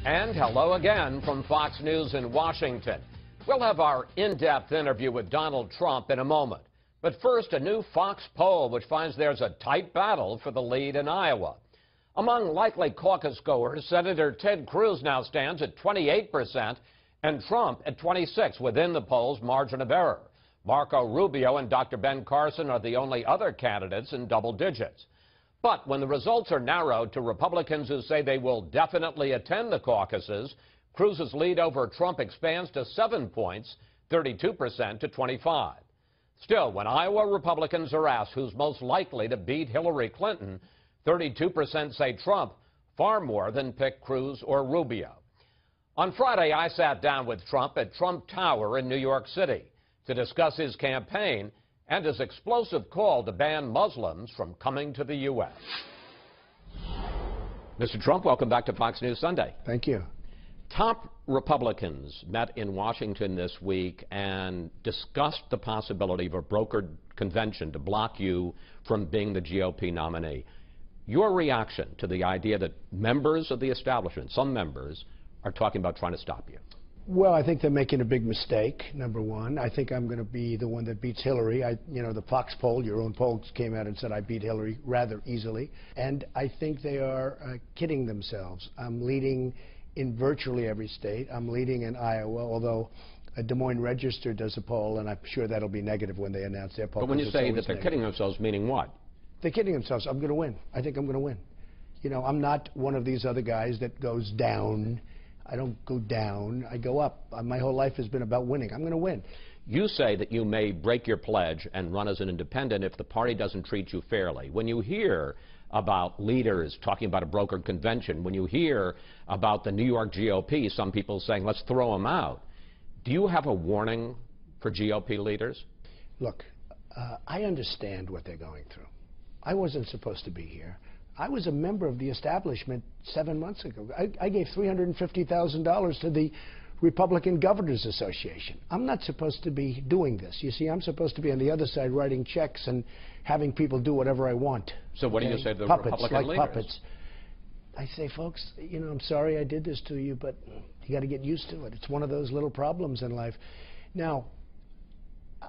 And hello again from Fox News in Washington. We'll have our in-depth interview with Donald Trump in a moment. But first, a new Fox poll which finds there's a tight battle for the lead in Iowa. Among likely caucus goers, Senator Ted Cruz now stands at 28% and Trump at 26%, within the poll's margin of error. Marco Rubio and Dr. Ben Carson are the only other candidates in double digits. But when the results are narrowed to Republicans who say they will definitely attend the caucuses, Cruz's lead over Trump expands to 7 points, 32% to 25%. Still, when Iowa Republicans are asked who's most likely to beat Hillary Clinton, 32% say Trump, far more than pick Cruz or Rubio. On Friday, I sat down with Trump at Trump Tower in New York City to discuss his campaign and his explosive call to ban Muslims from coming to the U.S. Mr. Trump, welcome back to Fox News Sunday. Thank you. Top Republicans met in Washington this week and discussed the possibility of a brokered convention to block you from being the GOP nominee. Your reaction to the idea that members of the establishment, some members, are talking about trying to stop you? Well, I think they're making a big mistake, number one. I think I'm going to be the one that beats Hillary. The Fox poll, your own poll, came out and said I beat Hillary rather easily. And I think they are kidding themselves. I'm leading in virtually every state. I'm leading in Iowa, although a Des Moines Register does a poll, and I'm sure that'll be negative when they announce their poll. But when you say that they're kidding themselves, meaning what? They're kidding themselves. I'm going to win. I think I'm going to win. I'm not one of these other guys that goes down. I don't go down. I go up. My whole life has been about winning. I'm going to win. You say that you may break your pledge and run as an independent if the party doesn't treat you fairly. When you hear about leaders talking about a brokered convention, when you hear about the New York GOP, some people saying, let's throw them out, do you have a warning for GOP leaders? Look, I understand what they're going through. I wasn't supposed to be here. I was a member of the establishment 7 months ago. I gave $350,000 to the Republican Governors Association. I'm not supposed to be doing this. You see, I'm supposed to be on the other side writing checks and having people do whatever I want. So what do you say to the Republican leaders? Puppets. I say, folks, I'm sorry I did this to you, but you got to get used to it. It's one of those little problems in life. Now,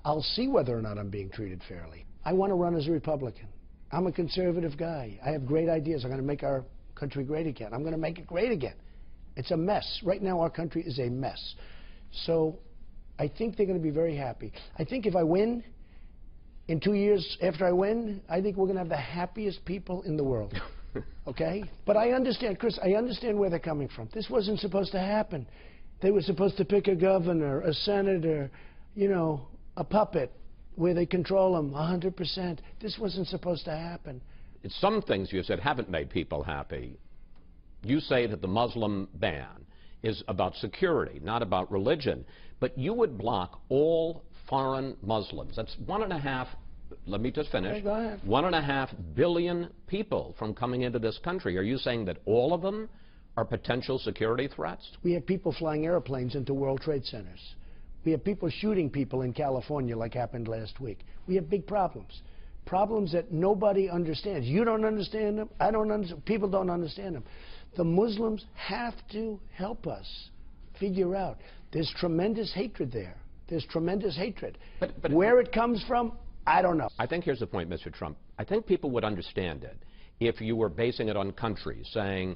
I'll see whether or not I'm being treated fairly. I want to run as a Republican. I'm a conservative guy. I have great ideas. I'm going to make our country great again. I'm going to make it great again. It's a mess. Right now, our country is a mess. So I think they're going to be very happy. I think if I win, in 2 years after I win, I think we're going to have the happiest people in the world. Okay? But I understand, Chris, I understand where they're coming from. This wasn't supposed to happen. They were supposed to pick a governor, a senator, a puppet, where they control them 100%. This wasn't supposed to happen. It's some things you said haven't made people happy. You say that the Muslim ban is about security, not about religion. But you would block all foreign Muslims. That's 1.5, let me just finish. Okay, go ahead. 1.5 billion people from coming into this country. Are you saying that all of them are potential security threats? We have people flying airplanes into World Trade Centers. We have people shooting people in California like happened last week. We have big problems. Problems that nobody understands. You don't understand them. I don't understand. People don't understand them. The Muslims have to help us figure out. There's tremendous hatred there. There's tremendous hatred. But where it comes from, I don't know. I think here's the point, Mr. Trump. I think people would understand it if you were basing it on countries, saying,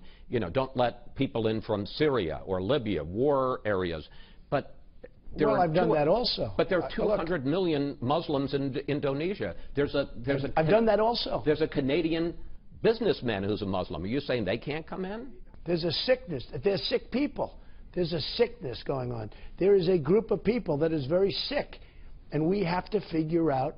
don't let people in from Syria or Libya, war areas. But well, I've done that also. But there are 200 million Muslims in Indonesia. I've done that also. There's a Canadian businessman who's a Muslim. Are you saying they can't come in? There's a sickness. There's sick people. There's a sickness going on. There is a group of people that is very sick, and we have to figure out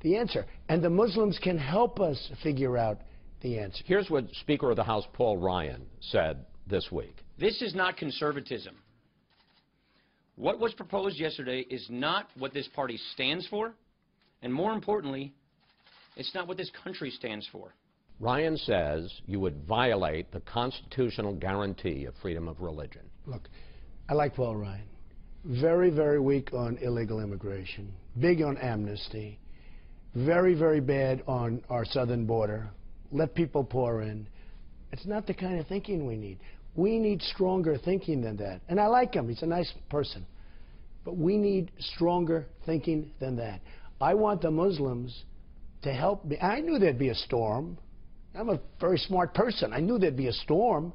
the answer. And the Muslims can help us figure out the answer. Here's what Speaker of the House Paul Ryan said this week. This is not conservatism. What was proposed yesterday is not what this party stands for, and more importantly, it's not what this country stands for. Ryan says you would violate the constitutional guarantee of freedom of religion. Look, I like Paul Ryan. Very, very weak on illegal immigration, big on amnesty, very, very bad on our southern border. Let people pour in. It's not the kind of thinking we need. We need stronger thinking than that. And I like him. He's a nice person. But we need stronger thinking than that. I want the Muslims to help me. I knew there'd be a storm. I'm a very smart person. I knew there'd be a storm.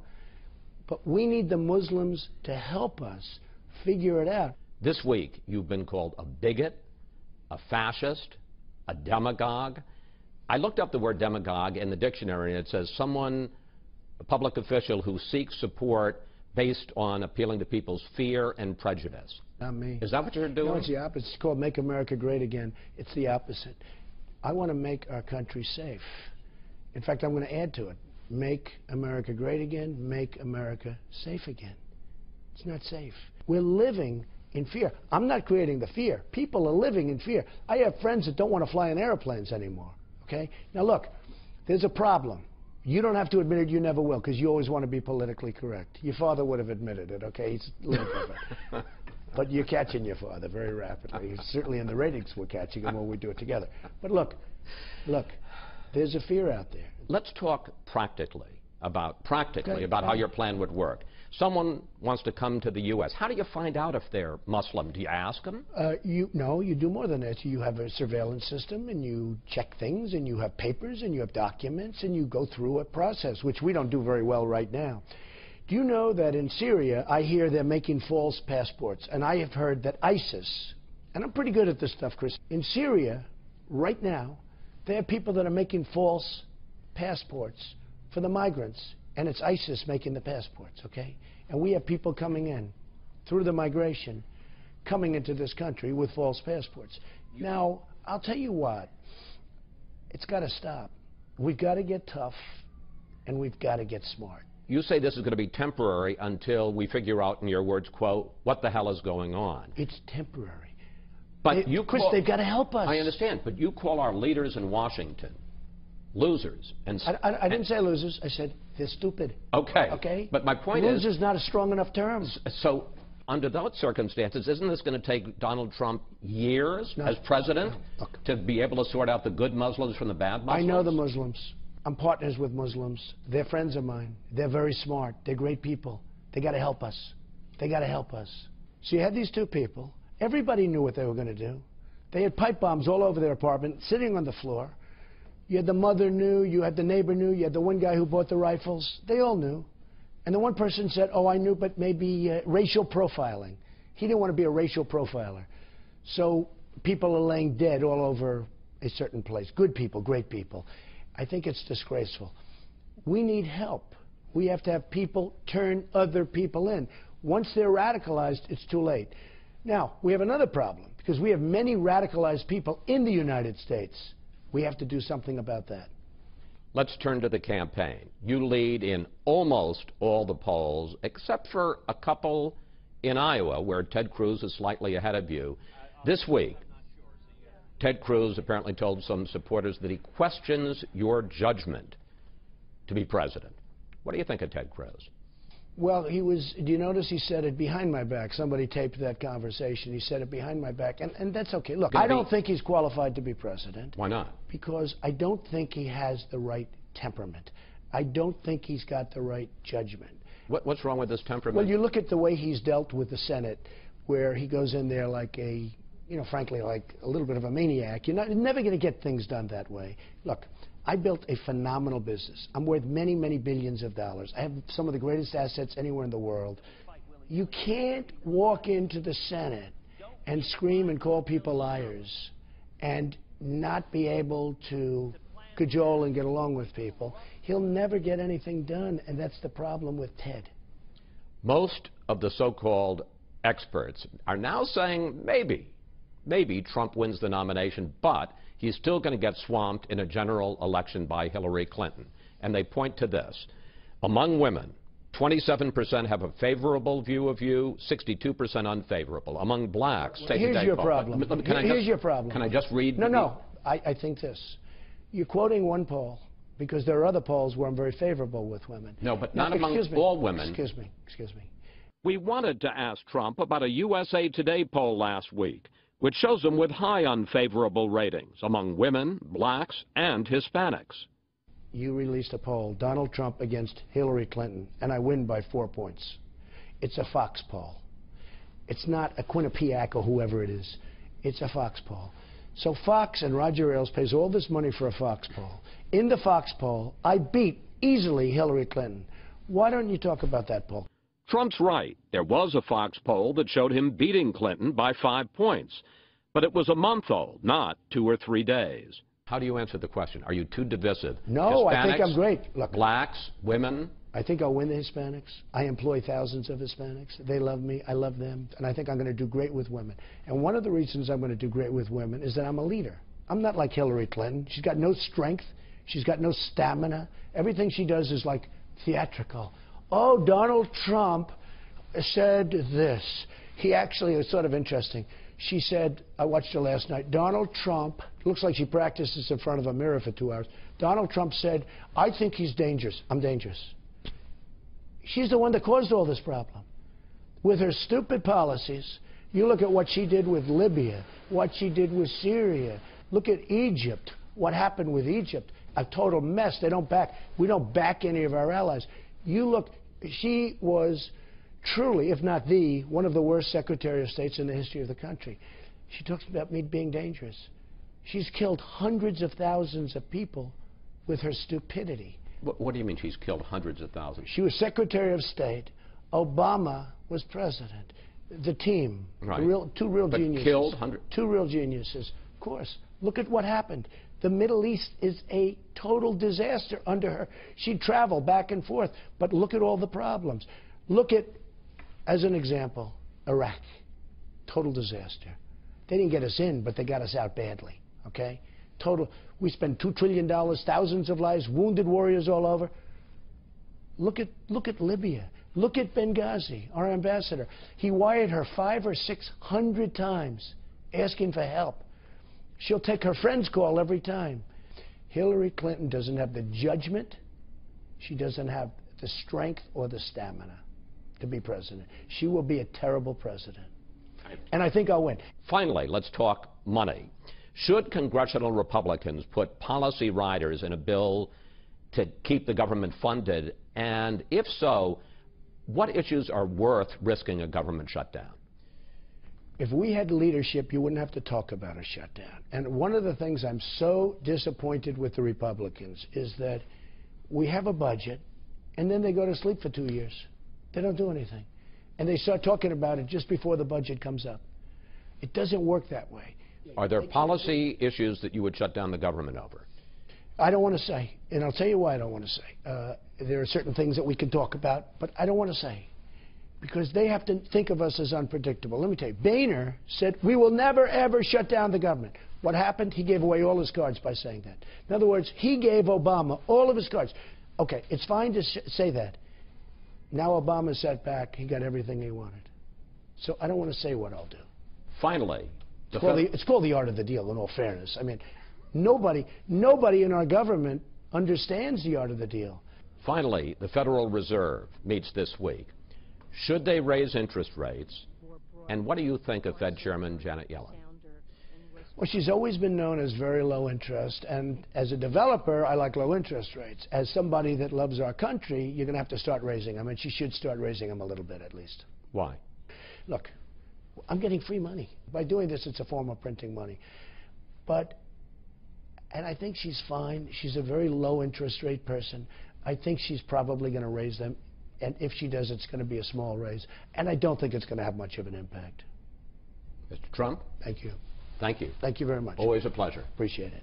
But we need the Muslims to help us figure it out. This week, you've been called a bigot, a fascist, a demagogue. I looked up the word demagogue in the dictionary, and it says someone, a public official who seeks support based on appealing to people's fear and prejudice. Not me. Is that what you're doing? No, it's the opposite. It's called Make America Great Again. It's the opposite. I want to make our country safe. In fact, I'm going to add to it. Make America great again. Make America safe again. It's not safe. We're living in fear. I'm not creating the fear. People are living in fear. I have friends that don't want to fly in airplanes anymore. Okay? Now, look, there's a problem. You don't have to admit it, you never will, because you always want to be politically correct. Your father would have admitted it, okay? He's a little different. But you're catching your father very rapidly. Certainly in the ratings we're catching him when we do it together. But look, there's a fear out there. Let's talk practically about how your plan would work. Someone wants to come to the U.S. How do you find out if they're Muslim? Do you ask them? No, you do more than that. You have a surveillance system, and you check things, and you have papers, and you have documents, and you go through a process, which we don't do very well right now. Do you know that in Syria, I hear they're making false passports, and I have heard that ISIS, and I'm pretty good at this stuff, Chris, in Syria, right now, there are people that are making false passports for the migrants, and it's ISIS making the passports, okay? And we have people coming in through the migration, coming into this country with false passports. Now, I'll tell you what, it's got to stop. We've got to get tough, and we've got to get smart. You say this is going to be temporary until we figure out, in your words, quote, what the hell is going on. It's temporary. But Chris, they've got to help us. I understand, but you call our leaders in Washington losers. And I didn't say losers. I said they're stupid. Okay. Okay? But my point is... Loser's not a strong enough term. So under those circumstances, isn't this going to take Donald Trump years as president to be able to sort out the good Muslims from the bad Muslims? I know the Muslims. I'm partners with Muslims. They're friends of mine. They're very smart. They're great people. They got to help us. They got to help us. So you had these two people. Everybody knew what they were going to do. They had pipe bombs all over their apartment, sitting on the floor. You had the mother knew, you had the neighbor knew, you had the one guy who bought the rifles. They all knew. And the one person said, oh, I knew, but maybe racial profiling. He didn't want to be a racial profiler. So people are laying dead all over a certain place. Good people, great people. I think it's disgraceful. We need help. We have to have people turn other people in. Once they're radicalized, it's too late. Now, we have another problem, because we have many radicalized people in the United States. We have to do something about that. Let's turn to the campaign. You lead in almost all the polls, except for a couple in Iowa, where Ted Cruz is slightly ahead of you. This week, Ted Cruz apparently told some supporters that he questions your judgment to be president. What do you think of Ted Cruz? Well, do you notice he said it behind my back? Somebody taped that conversation. He said it behind my back, and that's okay. Look, I don't think he's qualified to be president. Why not? Because I don't think he has the right temperament. I don't think he's got the right judgment. What's wrong with this temperament? Well, you look at the way he's dealt with the Senate, where he goes in there like a, frankly, like a little bit of a maniac. You're never going to get things done that way. Look, I built a phenomenal business. I'm worth many, many billions of dollars. I have some of the greatest assets anywhere in the world. You can't walk into the Senate and scream and call people liars and not be able to cajole and get along with people. He'll never get anything done, and that's the problem with Ted. Most of the so-called experts are now saying maybe Trump wins the nomination, but he's still going to get swamped in a general election by Hillary Clinton. And they point to this. Among women, 27% have a favorable view of you, 62% unfavorable. Among blacks, here's your problem. Here's your problem. Can I just read? No. I think this. You're quoting one poll because there are other polls where I'm very favorable with women. No, but not among all women. Excuse me. We wanted to ask Trump about a USA Today poll last week, which shows him with high unfavorable ratings among women, blacks, and Hispanics. you released a poll, Donald Trump against Hillary Clinton, and I win by 4 points. It's a Fox poll. It's not a Quinnipiac or whoever it is. It's a Fox poll. So Fox and Roger Ailes pays all this money for a Fox poll. In the Fox poll, I beat easily Hillary Clinton. Why don't you talk about that poll? Trump's right. There was a Fox poll that showed him beating Clinton by 5 points. But it was a month old, not 2 or 3 days. How do you answer the question? Are you too divisive? No, Hispanics, I think I'm great. Look, blacks, women? I think I'll win the Hispanics. I employ thousands of Hispanics. They love me. I love them. And I think I'm going to do great with women. And one of the reasons I'm going to do great with women is that I'm a leader. I'm not like Hillary Clinton. She's got no strength. She's got no stamina. Everything she does is like theatrical. Oh, Donald Trump said this. He actually, it was sort of interesting. She said, I watched her last night, Donald Trump, looks like she practices in front of a mirror for 2 hours. Donald Trump said, I think he's dangerous. I'm dangerous. She's the one that caused all this problem. With her stupid policies, you look at what she did with Libya, what she did with Syria. Look at Egypt, what happened with Egypt. A total mess. We don't back any of our allies. You look, she was truly, if not the, one of the worst Secretary of States in the history of the country. She talks about me being dangerous. She's killed hundreds of thousands of people with her stupidity. What do you mean she's killed hundreds of thousands? She was Secretary of State. Obama was president. The team, right. Two real geniuses. Killed hundreds. 2 real geniuses. Of course. Look at what happened. The Middle East is a total disaster under her. She'd travel back and forth, but look at all the problems. Look at, as an example, Iraq. Total disaster. They didn't get us in, but they got us out badly, okay? Total. We spent $2 trillion, thousands of lives, wounded warriors all over. Look at Libya. Look at Benghazi, our ambassador. He wired her 500 or 600 times asking for help. She'll take her friend's call every time. Hillary Clinton doesn't have the judgment. She doesn't have the strength or the stamina to be president. She will be a terrible president. And I think I'll win. Finally, let's talk money. Should congressional Republicans put policy riders in a bill to keep the government funded? And if so, what issues are worth risking a government shutdown? If we had leadership, you wouldn't have to talk about a shutdown. And one of the things I'm so disappointed with the Republicans is that we have a budget, and then they go to sleep for 2 years. They don't do anything. And they start talking about it just before the budget comes up. It doesn't work that way. Are there policy issues that you would shut down the government over? I don't want to say, and I'll tell you why I don't want to say. There are certain things that we can talk about, but I don't want to say, because they have to think of us as unpredictable. Let me tell you, Boehner said, we will never, ever shut down the government. What happened? He gave away all his cards by saying that. In other words, he gave Obama all of his cards. Okay, it's fine to say that. Now Obama sat back, he got everything he wanted. So I don't want to say what I'll do. Finally, it's called the art of the deal, in all fairness. I mean, nobody in our government understands the art of the deal. Finally, the Federal Reserve meets this week. Should they raise interest rates? And what do you think of Fed Chairman Janet Yellen? Well, she's always been known as very low interest, and as a developer, I like low interest rates. As somebody that loves our country, you're going to have to start raising them, and she should start raising them a little bit at least. Why? Look, I'm getting free money. By doing this, it's a form of printing money. And I think she's fine. She's a very low interest rate person. I think she's probably going to raise them. And if she does, it's going to be a small raise. And I don't think it's going to have much of an impact. Mr. Trump? Thank you. Thank you. Thank you very much. Always a pleasure. Appreciate it.